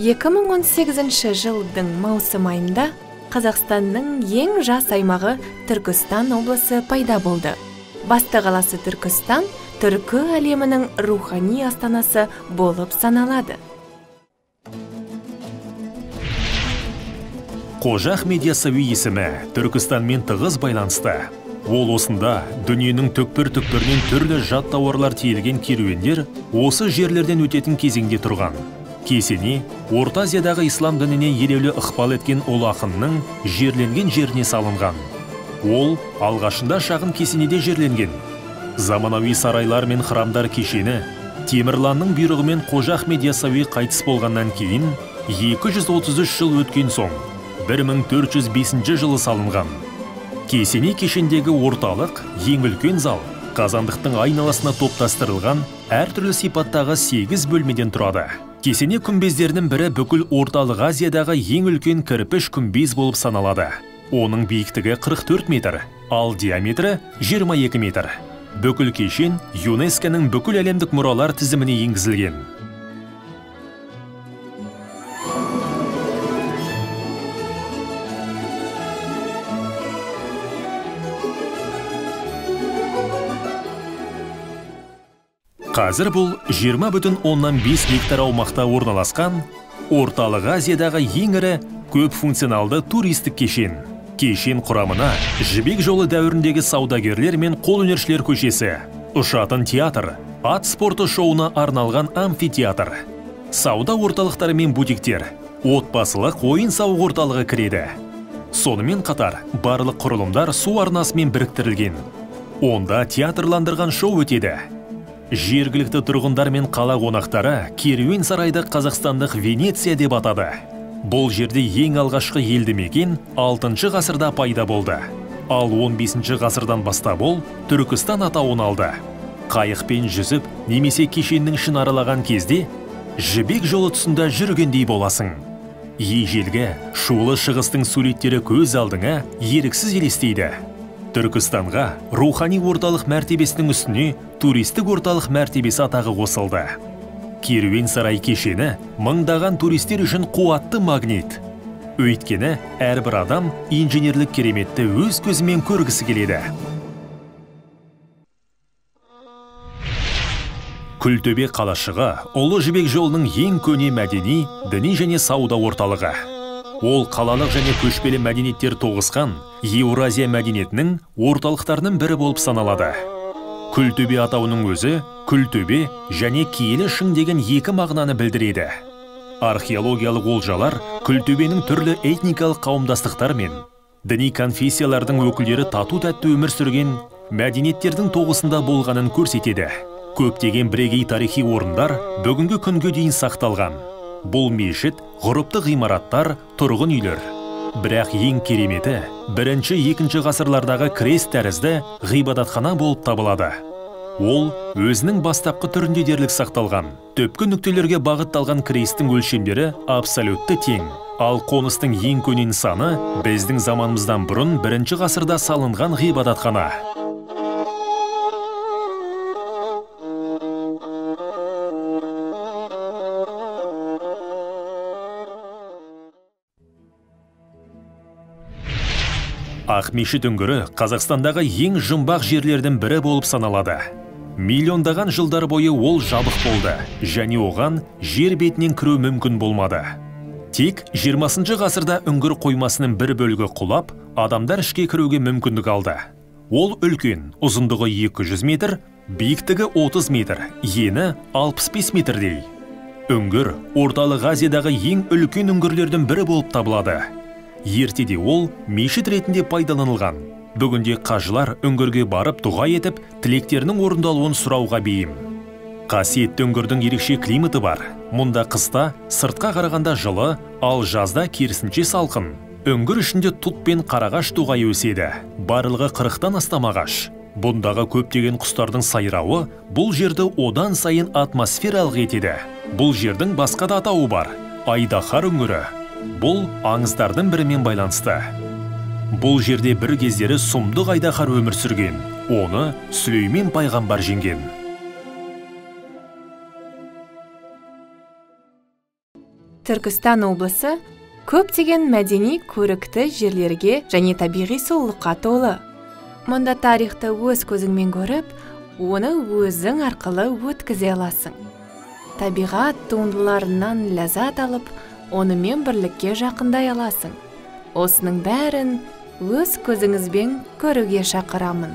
2018 жылдың маусым айында Қазақстанның ең жас аймағы Түркістан облысы пайда болды. Басты қаласы Түркістан түркі әлемінің рухани астанасы болып саналады. Қожа Ахмед Яссауи есімі Түркістанмен тығыз байланысты. Ол осында дүниенің түкпір-түкпірінен түрлі жат тауарлар тиелген керуендер осы жерлерден өтетін кезеңде тұрған. Кесене Орта Азиядағы ислам дініне елеулі ықпал еткен ол ақынның жерленген жеріне салынған. Ол алғашында шағын кесенеде жерленген. Заманауи сарайлар мен храмдар кешені Темірланның бұйрығымен Қожа Ахмед Яссауи қайтыс болғаннан кейін 233 жыл өткен соң 1405 жылы салынған. Кесене кешендегі орталық ең үлкен зал, қазандықтың айналасына топтастырылған әртүрлі сипаттағы 8 бөлмеден тұрады. Кесене күмбездерінің бірі бүкіл Орталық Азиядағы ең үлкен кірпіш күмбез болып саналады. Оның биіктігі 44 метр, ал диаметрі 22 метр. Бүкіл кешен ЮНЕСКО-ның бүкіл әлемдік мұралар тізіміне енгізілген. Қазір бұл 20,5 гектар аумақта орналасқан Орталық Азиядағы ең ірі көп функционалды туристік кешен. Кешен құрамына Жібек жолы дәуіріндегі саудагерлер мен қолөнершілер көшесі, ұшатын театр, ат спорты шоуына арналған амфитеатр, сауда орталықтары мен бутиктер, отбасылық ойын-сауық орталығы кіреді. Сонымен қатар барлық құрылымдар су арнасымен біріктірілген. Онда театрландырған шоу өтеді. Жергілікті тұрғындар мен қала қонақтары керуен сарайды Қазақстандық Венеция деп атады. Бұл жерде ең алғашқы елді мекен 6 ғасырда пайда болды. Ал 15 ғасырдан бастап ол Түркістан атауын алды. Қайықпен жүзіп, немесе кешеннің ішін аралаған кезде Жібек жолы тұсында жүргендей боласың. Ежелгі шулы шығыстың суреттері көз алдыңа еріксіз елестейді. Түркістанға рухани орталық мәртебесінің үстіне туристік орталық мәртебесі атағы қосылды. Керуен сарай кешені мыңдаған туристер үшін қуатты магнит. Өйткені әрбір адам инженерлік кереметті өз көзімен көргісі келеді. Күлтөбе қалашығы Ұлы Жібек жолының ең көне мәдени, діни және сауда орталығы. Ол қалалық және көшпелі мәдениеттер тоғысқан Еуразия мәдениетінің орталықтарының бірі болып саналады. Күлтөбе атауының өзі күлтөбе және киелі шың деген екі мағынаны білдіреді. Археологиялық олжалар күлтөбенің түрлі этникалық қауымдастықтар мен діни конфессиялардың өкілдері тату-тәтті өмір сүрген мәдениеттердің тоғысында болғанын көрсетеді. Көптеген бірегей тарихи орындар бүгінгі күнге дейін сақталған. Бұл мешіт, ғұрыпты ғимараттар, тұрғын үйлер. Бірақ ең кереметі 1-2 ғасырлардағы крест тәрізді ғибадатхана болып табылады. Ол өзінің бастапқы түрінде дерлік сақталған. Түпкі нүктелерге бағытталған кресттің өлшемдері абсолютті тең. Ал қоныстың ең көне нысаны біздің заманымыздан бұрын 1 ғасырда салынған ғибадатхана. Ақмешіт үңгірі Қазақстандағы ең жұмбақ жерлердің бірі болып саналады. Миллиондаған жылдар бойы ол жабық болды, және оған жер бетінен кіру мүмкін болмады. Тек 20 ғасырда үңгір қоймасының бір бөлігі құлап, адамдар ішке кіруге мүмкіндік алды. Ол үлкен, ұзындығы 200 метр, биіктігі 30 метр, ені 65 метрдей. Үңгір Орталық Азиядағы ең үлкен үңгірлердің бірі болып табылады. Ертеде ол мешіт ретінде пайдаланылған. Бүгінде қажылар үңгірге барып дұға етіп, тілектерінің орындалуын сұрауға бейім. Қасиетті үңгірдің ерекше климаты бар. Мұнда қыста сыртқа қарағанда жылы, ал жазда керісінше салқын. Үңгір ішінде тұт пен қарағаш тоғайы өседі. Барлығы 40-тан астам ағаш. Бұндағы көптеген құстардың сайрауы бұл жерді одан сайын атмосфералық етеді. Бұл жердің басқа да атауы бар. Айдахар үңгірі. Бұл аңыздардың бірімен байланысты. Бұл жерде бір кездері сұмдық айдахар өмір сүрген. Оны Сүлеймен пайғамбар жеңген. Түркістан облысы көптеген мәдени көрікті жерлерге және табиғи сұлулыққа толы. Мұнда тарихты өз көзіңмен көріп, оны өзің арқылы өткізе аласың. Табиғат туындыларынан ләззат алып, онымен бірлікке жақындай аласың. Осының бәрін өз көзіңізбен көруге шақырамын.